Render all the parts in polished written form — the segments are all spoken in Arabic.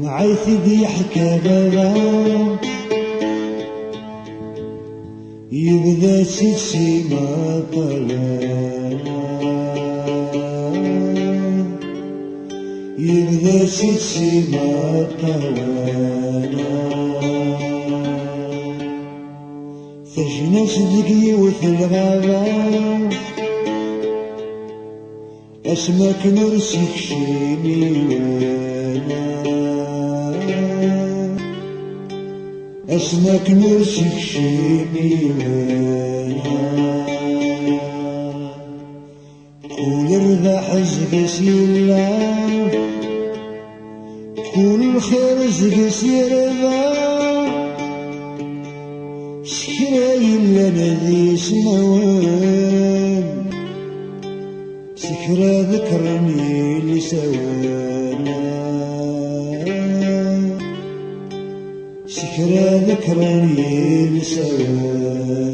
معاي سيدي حكى بابا يبدا شي ما طلع، يبدا شي ما طلع. سجنا صدقي وثلغابة اسمك نرسيك شيني وانا، اسمك نرسيك شيني وانا. كل رباح زق سيلا، كل خير زق سيربا. سكرا إلا نذي سنوان، سكرا ذكرني اللي سوانا، سكرا ذكرني اللي سوانا.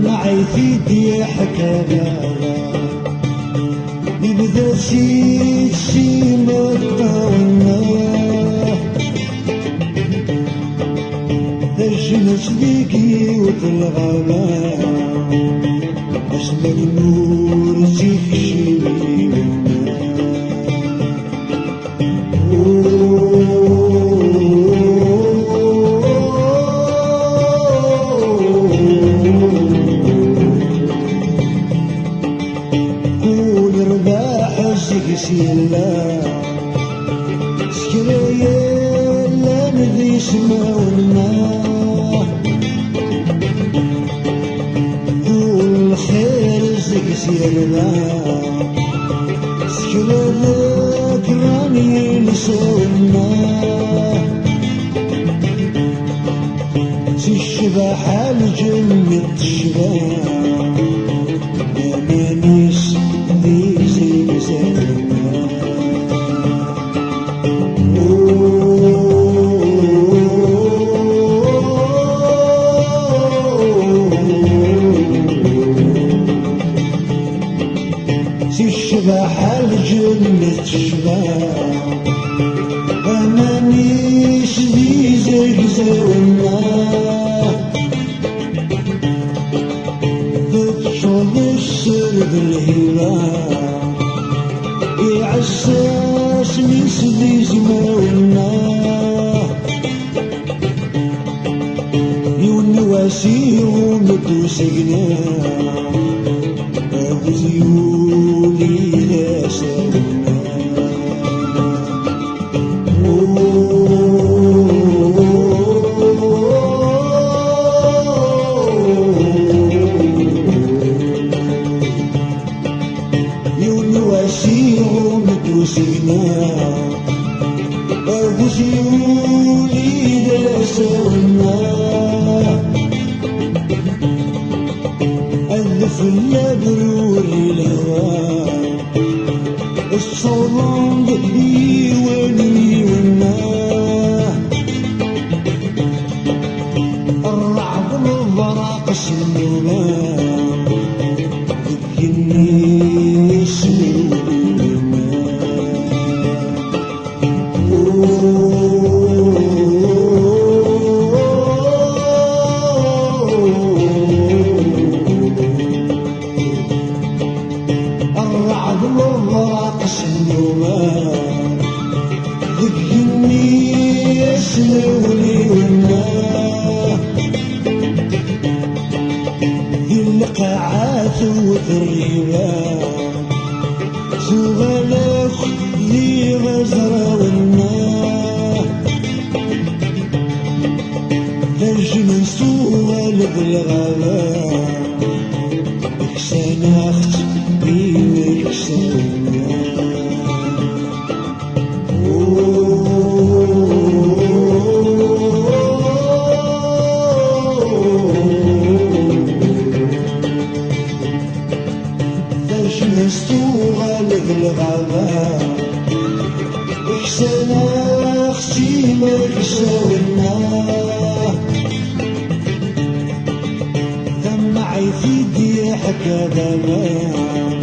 معي سيدي حكى بابا يبدا شي ما طولنا. دجنا صديقي وطلغابة اسمك نور سيك شيني وانا. سيلا سكريا لا نذي سماونا، كل خير زق سيرنا. سكرا ذكراني لسونا، سي الشبح الجنة الشباب. يا مانيس ذي زي زينا، الشبح الجنة الشباب. أنا مش ذي زي زونا، بتشوف السرب الهلال يعساس مش ذي زمونا. يونواسي ومدو سجنا وزيولي لا سونا. يونواسي ومدو سجنا وزيولي لا سونا. توت الريبة تغلق ذي غزرة والنار ترجم سوغل بالغابة إحسان أخت بيك إحسان مستوغل بالغابة إحسان أختي ما يساوينا دمعي في يدي حكا دمع